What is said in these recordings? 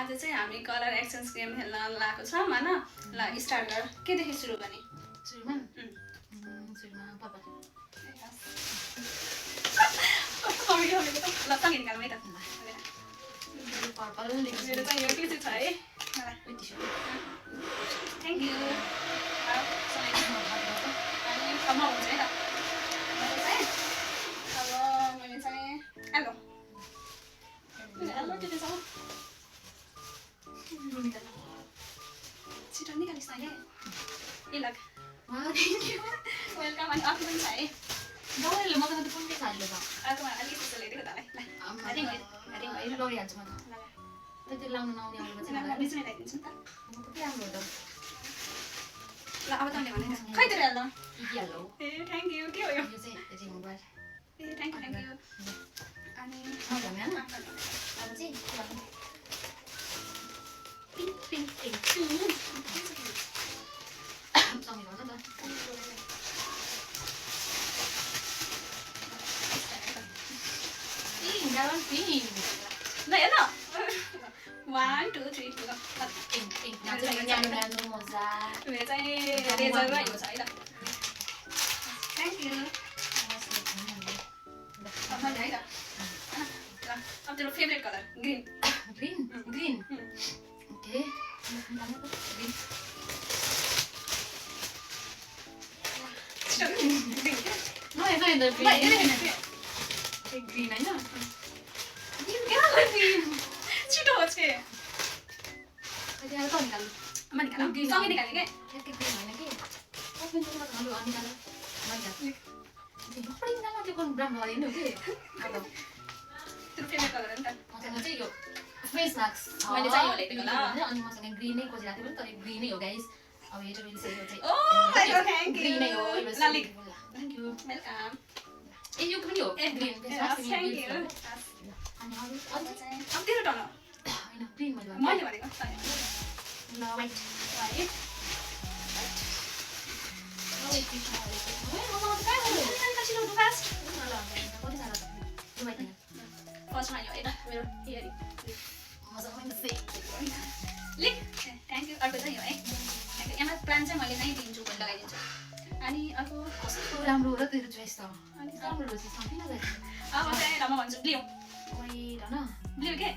आज चाहिँ हामी कलर एक्सचेन्ज गेम खेल्न लागेको छौँ हैन ल स्टार्ट गर केदेखि सुरु गर्ने सुरुमा पर्पल ल सँगै निकालौँ है त पर्पल मेरो चाहिँ यो के चाहिँ छ है थ्याङ्क यू अनि कमा हुन्छ है त अब मैले चाहिँ हेलो हेलो त्यो छ छिटो निकालिस् न ए लग वेलकम अनि अर्को पनि छ है दौडले मसँग त कुन चाहिँ छ अहिले त अर्कोमा अलिकति त्यस्तो ल्याइदिएको तपाईँ ल हेरिङ अहिले लडिहाल्छु म त त्यति लाउनु नआउने आउनु म बिचमै ल्याइदिन्छु नि त कति राम्रो हो त ल अब तैँले भने खै तेरो हेर्दा हेलो ए थ्याङ्क यू के हो यो यो चाहिँ मोबाइल ए थ्याङ्क यू अनि अब चाहिँ पिङ्क पिङ्क पिङ्क सँगै गर्छ त पिङ्क ल हेर 1 2 3 ल पिङ्क पिङ्क न्यानो मजा मेरो चाहिँ रेजर रहेको छ है त थ्याङ्क यू मैले है त अब तेरो favourite colour green green green okay green green हैन छिटो हो छे अहिले त निकाल्नु सँगै निकाल्ने के ग्रीन हैन के ओपन गर्न थाल्नु अनि निकाल्नु त्यो कुन ब्राउन गरिनु के अब तेरो फेभरेट कलर हो नि त मसँग चाहिँ यो फेस मास्क मैले चाहिँ यो ल्याइदिएको ल अनि मसँग ग्रीनै खोजिरहेको थियो तर ग्रीनै हो गाइस अब यो चाहिँ यो oh my god thank you ग्रीनै हो लालिक थ्यांक यू वेलकम ए यो पनि हो green face mask thank you अनि अरु अब तेरो टर्न हैन ग्रीन मैले भनेको ल व्हाइट वाइट फर्स्टमा यो होइन मेरो इयरिङ लिक थ्याङ्क यू अर्को चाहिँ यो है यहाँ प्लान चाहिँ मैले नै दिन्छु भोलि लगाइदिन्छु अनि अर्को कस्तो राम्रो हो र तेरो चोइस त अनि राम्रो रहेछ साथी न अब चाहिँ म भन्छु ब्लू वेट न ब्लू के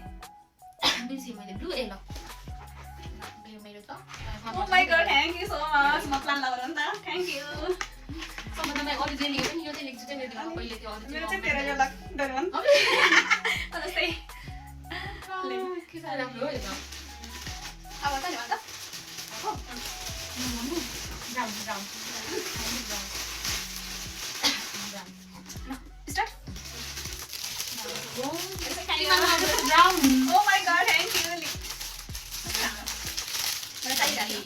बिर्सेँ मैले ब्लू ए ल ब्लू मेरो त oh my God thank you so much म प्लान लगाएर नि त थ्याङ्क यू सबभन्दा मैले अरू चाहिँ लेखेँ पनि यो चाहिँ लेख्छु चाहिँ मेरो पहिले त्यो अरू मेरो चाहिँ तेरो यो डरन जस्तै के साह्रो राम्रो हो यो त अब चाहिँ भन्छ brown brown start brown oh my God thank you लिक मलाई चाहिरहेको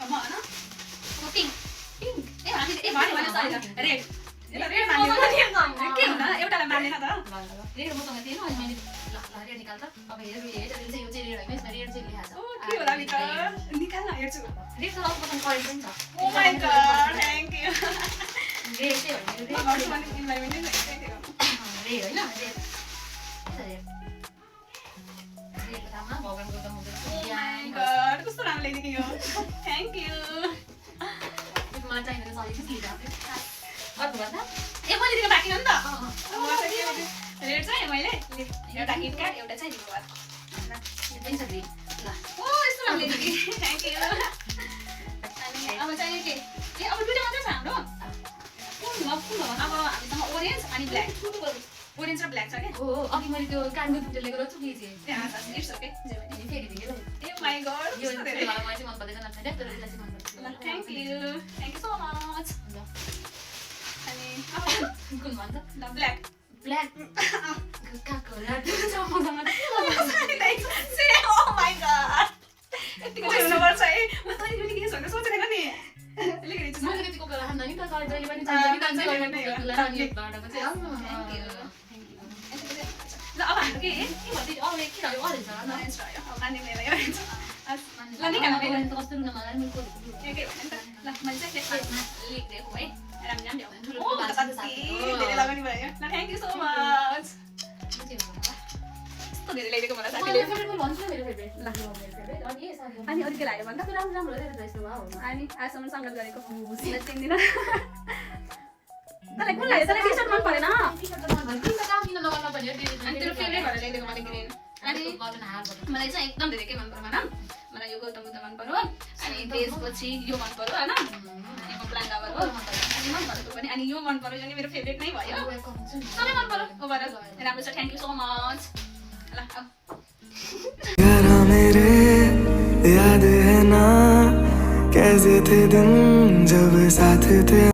म होइन पिङ्क पिङ्क ए हामी ए भने भने सरी रेड रेड मान्यो के हुन एउटालाई मान्दैन त रेड मसँग थिएन अनि मैले ल रेड निकाल त अब हेर यो चाहिँ यो चाहिँ रेड होइन यसमा रेड चाहिँ लेखाएको छ ओ के होला भित्र निकाल न हेर्छु रेड त अर्कोसँग करेक्ट पनि छ oh my God thank you red चाहिँ होइन रेड गर्छु भने तिमीलाई पनि रेड होइन रेड रेड नाममा भगवानको त मुख ओ माय गॉड कस्तो राम्रो ल्याइदिएको यो थ्याङ्क यू मलाई चाहिँदैन सरी चाहिँ लिइरहेको थियो अर्को भन्दा ए मैले दिएको बाँकी हो नि त रेड चाहिँ मैले एउटा किटक्याट एउटा चाहिँ दिएको भयो यो पनि छ रेड ल ओ यस्तो राम्रो ल्याइदिएको थ्याङ्क यू अनि अब चाहिँ के ए अब दुईटा मात्रै छ हाम्रो कुन हो अब हामीसँग ओरेन्ज अनि ब्ल्याक ओरेन्ज र ब्ल्याक छ के हो अघि मैले त्यो कानको पिक्चर लिएको रहेछु कि चाहिँ इट्स ओके फेरि दिएको ए माय गॉड यो चाहिँ मलाई चाहिँ मन पर्दैन छैन तर यसलाई चाहिँ मन पर्छ थ्याङ्क यू सो मच अनि कुन भन्छ ल ब्ल्याक ब्ल्याक काको रातो छ मसँग ओ माय गॉड यतिको चाहिँ हुनुपर्छ है म तैँले पनि के भनेर सोचेको थिएन नि लेखिदिन्छु मैले त्यतिको बेला खाँदा नि त तर जहिले पनि चाहिन्छ नि त चाहिँ बाटोको चाहिँ ल अब हाम्रो के के भन्दै अरू के रह्यो अरेन्ज होला ओरेन्ज रह्यो अब मान्ने मेरो ओरेन्ज ल निकाल्नु कस्तो रुन मलाई नि को के भन्नु त ल मैले चाहिँ लेखिदिएको है राम्रो राम्रो ल्याउनु ठुलो ओ धेरै लगाउने भयो ल थ्याङ्क यू सो मच कस्तो धेरै ल्याइदिएको मलाई मलाई साथीले फेभरेट म भन्छु मेरो फेभरेट ल मेरो फेभरेट अनि यही साडी अनि अरू के लाग्यो भन्दा कस्तो राम्रो राम्रो रहेछ यस्तो वाउ अनि आजसम्म सङ्गत गरेको चिन्दिनँ तँलाई कुन लाग्यो तँलाई टी सर्ट मन परेन टी-सर्ट त मन पर्यो किन त काम किन नगर्न पर्यो अनि तेरो फेभरेट भएर ल्याइदिएको मैले ग्रिन अनि गर्दैन हालबाट मलाई चाहिँ एकदम धेरै के मन पर्यो भन मलाई यो गौतम बुद्ध मन पर्यो अनि त्यसपछि यो मन पर्यो होइन यो प्लान हो अनि मन परेको पनि अनि यो मन पर्यो यो नि मेरो फेभरेट नै भयो सबै मन पर्यो ओभरअल राम्रो छ थ्याङ्क यू सो मच ल यारा मेरे याद है ना कैसे थे दिन जब साथ थे